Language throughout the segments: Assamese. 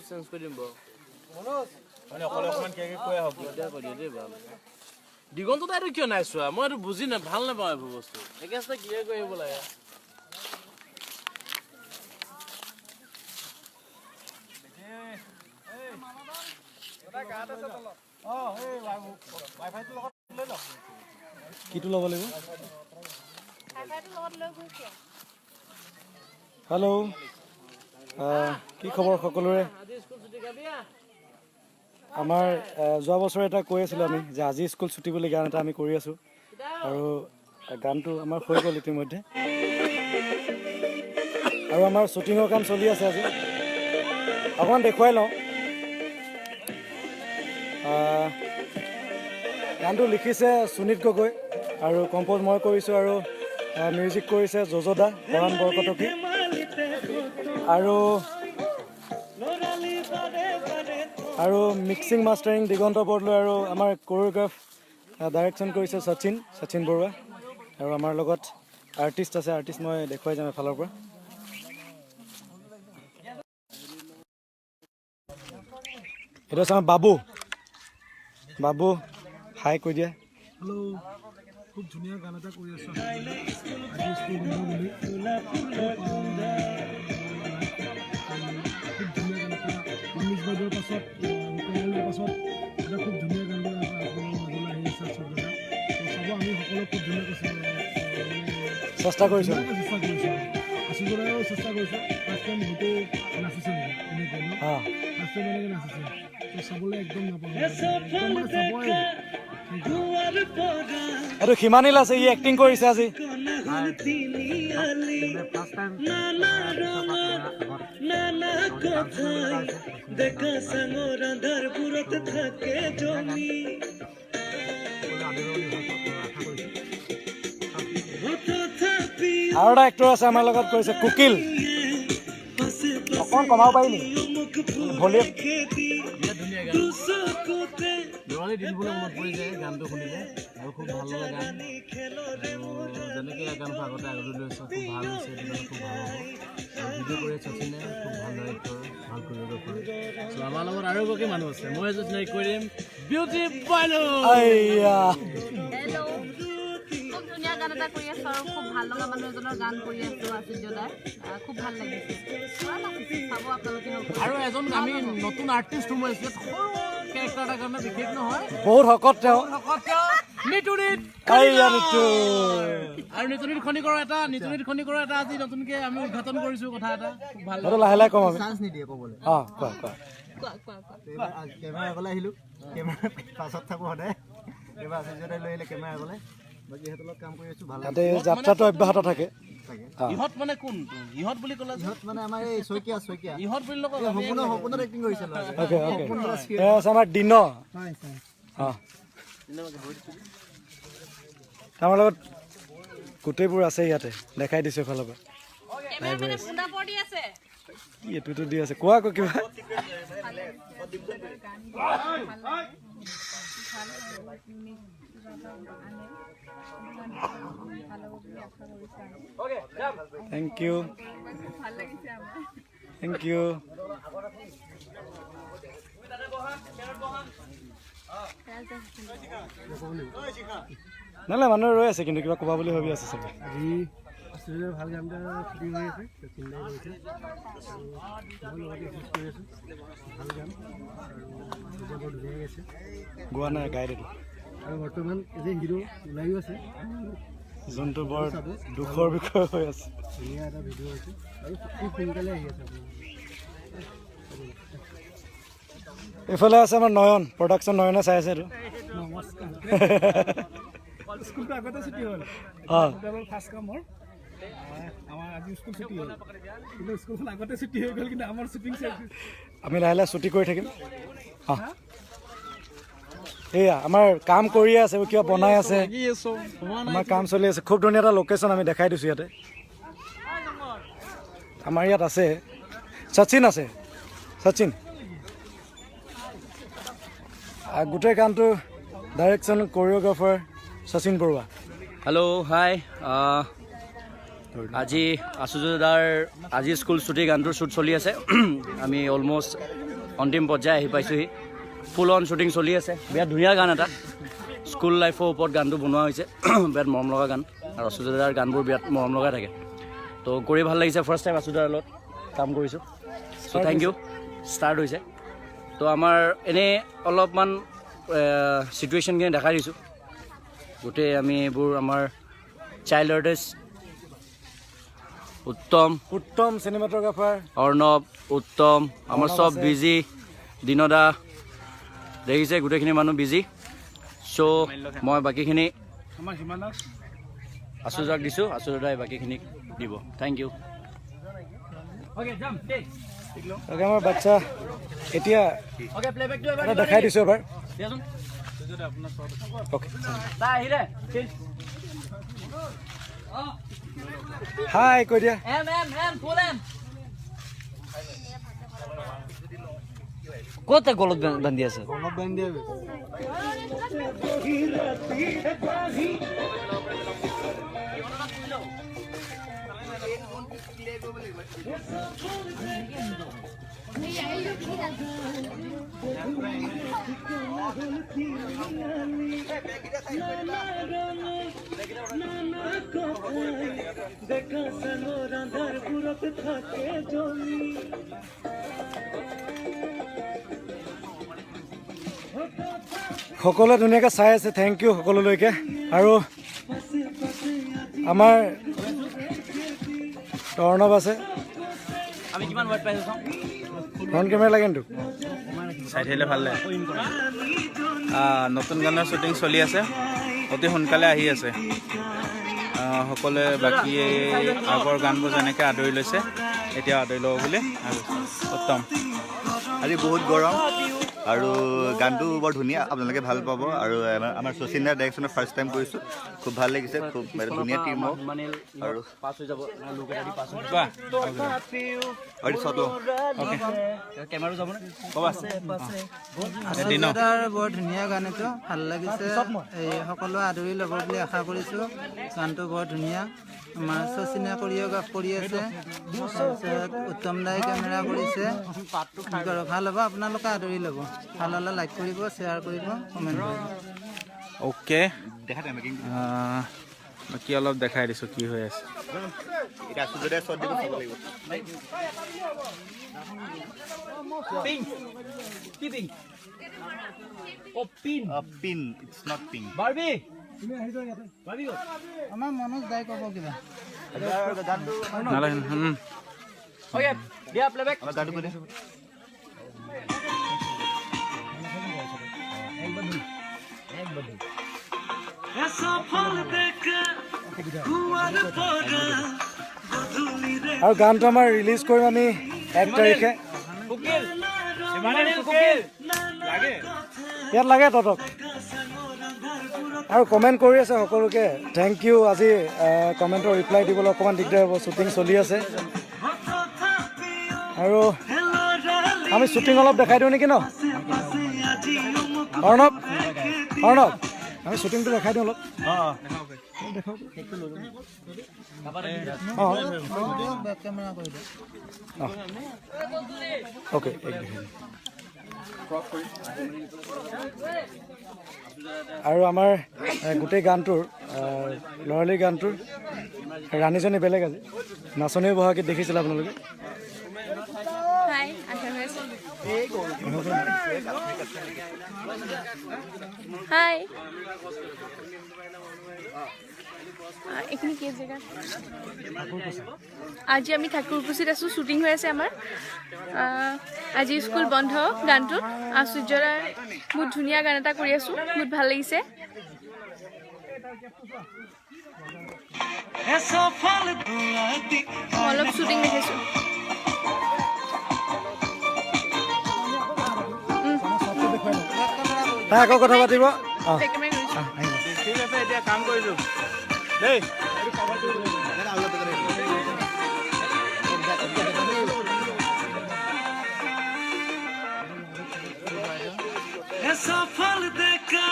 চেঞ্জ কৰি দিম বাৰু মানে অকলে অকমান কি কৈ হওক এতিয়া কৰি দিম বাৰু দিগন্তটো এইটো কিয় নাই চোৱা মই এইটো বুজি নাই ভাল নাপাওঁ এইবোৰ বস্তু একেবাৰে ক্লিয়াৰ কৰি আহিব লাগে কিটো ল'ব লাগিব হেল্ল' কি খবৰ সকলোৰে আমাৰ যোৱা বছৰ এটা কৈ আছিলোঁ আমি যে আজি স্কুল ছুটি বুলি গান এটা আমি কৰি আছোঁ আৰু গানটো আমাৰ হৈ গ'ল ইতিমধ্যে আৰু আমাৰ শ্বুটিঙৰ কাম চলি আছে আজি অকণমান দেখুৱাই লওঁ গানটো লিখিছে সুনীত গগৈ আৰু কম্প'জ মই কৰিছোঁ আৰু মিউজিক কৰিছে যজদা পৰাণ বৰকটকী আৰু মিক্সিং মাষ্টাৰিং দিগন্ত বৰদলৈ আৰু আমাৰ কোৰিঅ'গ্ৰাফ ডাইৰেকশ্যন কৰিছে শচীন বৰুৱা আৰু আমাৰ লগত আৰ্টিষ্ট আছে আৰ্টিষ্ট মই দেখুৱাই যাম এফালৰ পৰা এইটো আছে আমাৰ বাবু হাই কৈ দিয়া হেল্ল' খুব ধুনীয়া গান এটা কৰি আছোঁ আজি স্কুল বন্ধ বুলি খুব ধুনীয়া গান এটা ইংলিছ বাইদেউৰ পাছত কেৰেলৰ পাছত এটা খুব ধুনীয়া গান এটা আপোনালোকৰ মাজলৈ আহি আছে চাব আমি সকলো খুব ধুনীয়াকৈ চেষ্টা কৰিছোঁ আছিবলৈও চেষ্টা কৰিছোঁ ফাৰ্ষ্ট টাইম হয়তো নাচিছে নেকি এনেকৈ ন ফাৰ্ষ্ট টাইম এনেকৈ নাচিছে চাবলৈ একদম নাপাব একদম মানে চাবই এইটো হিমানীল আছে ই এক্টিং কৰিছে আজি আৰু এটা এক্টৰ আছে আমাৰ লগত কৰিছে কুকিল অকণমান কমাব পাৰি নেকি ভলিউম দেৱালী দিনবোৰলৈ মনত পৰি যায় গানটো শুনিলে আৰু খুব ভাল লগা গান যেনেকৈ গানটো আগতে লৈ আছে খুব ভাল হৈছে খুব ভাল হ'ব আৰু ভিডিঅ' কৰি শচীনে খুব ভাল ডাইৰেক্টৰ ভাল কোৰিঅ'গ্ৰাফাৰ চ' আমাৰ লগত আৰু এগৰাকী মানুহ আছে মই এজন চিনাকি কৰি দিম বিউটি বাইলু খুব ধুনীয়া গান এটা কৰি আছোঁ আৰু খুব ভাল লগা মানুহ এজনৰ গান কৰি আছোঁ আচুৰ্যদাৰ খুব ভাল লাগিছে চাব আপোনালোকে আৰু এজন আমি নতুন আৰ্টিষ্ট সোমাইছে কেৰেক্টাৰ এটাৰ কাৰণে বিশেষ নহয় বহুত শকত তেওঁ আৰু নিতুনিত খনিকৰ এটা আজি নতুনকে আমি উদ্ঘাটন কৰিছোঁ কথা এটা খুব ভাল লাহে লাহে কম আমি চান্স নিদিয়ে ক'বলৈ কোৱা কেমেৰা আগলৈ আহিলোঁ কেমেৰা পাছত থাকোঁ সদায় এইবাৰ আচুৰ্যদাই লৈ আহিলে কেমেৰা আগলৈ বাকী সিহঁতৰ লগত কাম কৰি আছোঁ ভাল তাতে যাত্ৰাটো অব্যাহত থাকে ইহঁত মানে কোন ইহঁত বুলি ক'লে ইহঁত মানে আমাৰ এই শইকীয়া ইহঁত বুলি নকওঁ সপোনত এক্টিং কৰিছে আমাৰ দিন আমাৰ লগত গোটেইবোৰ আছে ইয়াতে দেখাই দিছোঁ এফালৰ পৰা কি এইটোতো দি আছে কোৱা আকৌ কিবা থেংক ইউ নহ'লে মানুহ ৰৈ আছে কিন্তু কিবা ক'বা বুলি ভাবি আছে চাগে আজি আচুৰ্যদাৰ ভাল গান এটা শ্বুটিং হৈ আছে চিন্তাই কৰিছে আৰু মই লগতে শ্বুট কৰি আছোঁ ভাল গান আৰু আচুৰ্যা বৰ ধুনীয়া গাইছে গোৱা নাই গাই দিলোঁ আৰু বৰ্তমান এজন হিৰো ওলাইও আছে যোনটো বৰ দুখৰ বিষয় হৈ আছে ধুনীয়া এটা ভিডিঅ' হৈছে আৰু খুব সোনকালে আহি আছে আপোনাৰ এইফালে আছে আমাৰ নয়ন প্ৰডাকশ্যন নয়নে চাই আছে এইটো নমস্কাৰ স্কুলটো আগতে ছুটি হ'ল ফাৰ্ষ্ট কাম মোৰ আমাৰ আজি স্কুল ছুটি হ'ল কিন্তু স্কুলখন আগতে ছুটি হৈ গ'ল কিন্তু আমাৰ শ্বুটিং আমি লাহে লাহে ছুটি কৰি থাকিম এয়া আমাৰ কাম কৰিয়ে আছে কিবা বনাই আছে আমাৰ কাম চলি আছে খুব ধুনীয়া এটা লোকেশ্যন আমি দেখাই দিছোঁ ইয়াতে আমাৰ ইয়াত আছে শচীন গোটেই গানটো direction choreographer Sachin Barua hello' hi আজি আচুৰ্যদাৰ আজি স্কুল ছুটি গানটোৰ শ্বুট চলি আছে আমি অলমষ্ট অন্তিম পৰ্যায় আহি পাইছোঁহি ফুল অন শ্বুটিং চলি আছে বিৰাট ধুনীয়া গান এটা স্কুল লাইফৰ ওপৰত গানটো বনোৱা হৈছে বিৰাট মৰম লগা গান আৰু আচুদাদাৰ গানবোৰ বিৰাট মৰম লগা থাকে তো কৰি ভাল লাগিছে ফাৰ্ষ্ট টাইম আচুদাদাৰ লগত কাম কৰিছোঁ চ' থেংক ইউ ষ্টাৰ্ট হৈছে তো আমাৰ এনেই অলপমান চিটুৱেশ্যনখিনি দেখাই দিছোঁ গোটেই আমি এইবোৰ আমাৰ চাইল্ড আৰ্টিষ্ট উত্তম চিনেমাটোগ্ৰাফাৰ অৰ্ণৱ উত্তম আমাৰ চব বিজি দিনদা দেখিছে গোটেইখিনি মানুহ বিজি চ' মই বাকীখিনি আমাৰ হিমানাক আচুদাক দিছোঁ আচুদাদাই বাকীখিনি দিব থেংক ইউ তাকে আমাৰ বাচ্ছা এতিয়া এটা দেখাই দিছোঁ এবাৰ অ'কে হাই কৈ দিয়া ক'ত গলত বান্ধি আছে সকলোৱে ধুনীয়াকৈ চাই আছে থেংক ইউ সকলোলৈকে আৰু আমাৰ অৰ্ণৱ আছে আমি কিমান ৱাৰ্ড পাইছোঁ ফ্ৰণ্ট কেমেৰা লাগে কিন্তু চাই থাকিলে ভাল লাগে নতুন গানৰ শ্বুটিং চলি আছে অতি সোনকালে আহি আছে সকলোৱে বাকী আগৰ গানবোৰ যেনেকৈ আদৰি লৈছে এতিয়া আদৰি ল'ব বুলি উত্তম আজি বহুত গৰম আৰু গানটো বৰ ধুনীয়া আপোনালোকে ভাল পাব আৰু আমাৰ শচীন দাৰ ডাইৰেকশ্যনত ফাৰ্ষ্ট টাইম কৰিছোঁ খুব ভাল লাগিছে খুব ধুনীয়া টিম হওক আৰু কেমেৰা যাবনে বৰ ধুনীয়া গান এইটো ভাল লাগিছে এই সকলো আদৰি ল'ব বুলি আশা কৰিছোঁ গানটো বৰ ধুনীয়া আমাৰ শচীনে কৰিঅ'গ্ৰাফ কৰি আছে তাৰপিছত উত্তম দাই কেমেৰা কৰিছে ভাল হ'ব আপোনালোকে আদৰি ল'ব ভাল হ'লে লাইক কৰিব শ্বেয়াৰ কৰিব কমেণ্ট কৰিব অ'কে বাকী অলপ দেখাই দিছোঁ কি হৈ আছে আমাৰ মনোজ দাই ক'ব কিবা নালাগে আৰু গানটো আমাৰ ৰিলিজ কৰিম আমি 1 তাৰিখে ইয়াত লাগে তহঁতক আৰু কমেণ্ট কৰি আছে সকলোকে থেংক ইউ আজি কমেণ্টৰ ৰিপ্লাই দিবলৈ অকণমান দিগদাৰ হ'ব শ্বুটিং চলি আছে আৰু আমি শ্বুটিং অলপ দেখাই দিওঁ নেকি ন অৰ্ণৱ আমি শ্বুটিংটো দেখাই দিওঁ অলপ অ'কে আৰু আমাৰ গোটেই গানটোৰ ল'ৰালিৰ গানটোৰ ৰাণীজনী বেলেগ আজি নাচনী বহাগীত দেখিছিলে আপোনালোকে হাই এইখিনি কি জেগা আজি আমি ঠাকুৰকুছিত আছোঁ শ্বুটিং হৈ আছে আমাৰ আজি স্কুল বন্ধ গানটোত আচুৰ্যদাৰ বহুত ধুনীয়া গান এটা কৰি আছোঁ বহুত ভাল লাগিছে অলপ শ্বুটিং দেখিছোঁ তাই আকৌ কথা পাতিব ঠিক আছে এতিয়া কাম কৰিছোঁ দেই সফল দেখা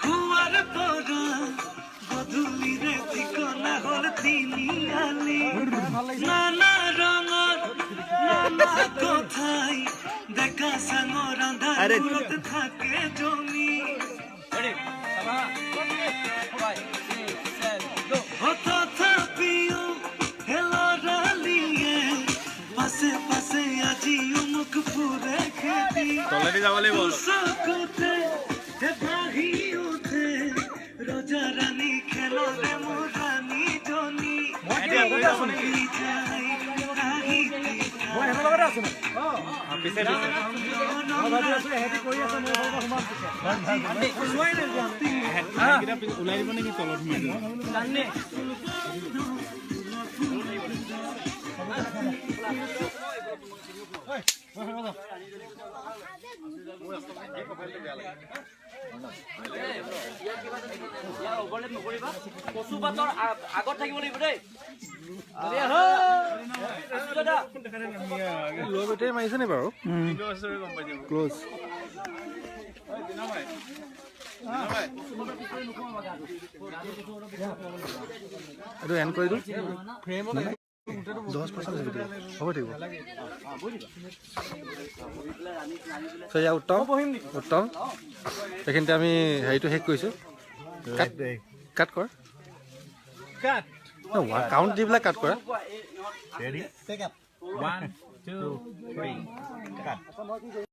হুয়াৰ পৰা বধুলিৰে ঠিকনা হল তিনিয়ালি নানা ৰঙৰ নানা কথাই দেখা সাঙৰ আন্ধাৰত থাকে জমি তথাপিও হেলৰালিয়ে পাছে পাছে আজিও মোক ফুৰে খেদি তলেদি যাব লাগিব চকুতে ভাহি উঠে ৰজা ৰাণী খেলৰে মোৰ ৰাণীজনী ওলাই দিব নেকি তলত কচু পাতৰ আগত থাকিব লাগিব দেই মাৰিছে নি বাৰু ক্ল'জ এইটো এণ্ড কৰি দিওঁ 10% হ'ব থাকিব এয়া উত্তম উত্তম এইখিনিতে আমি হেৰিটো শেষ কৰিছোঁ কাট কৰ কাউণ্ট দি পেলাই কাট কৰা Ready? Take up. 1, 2, 3. Cut.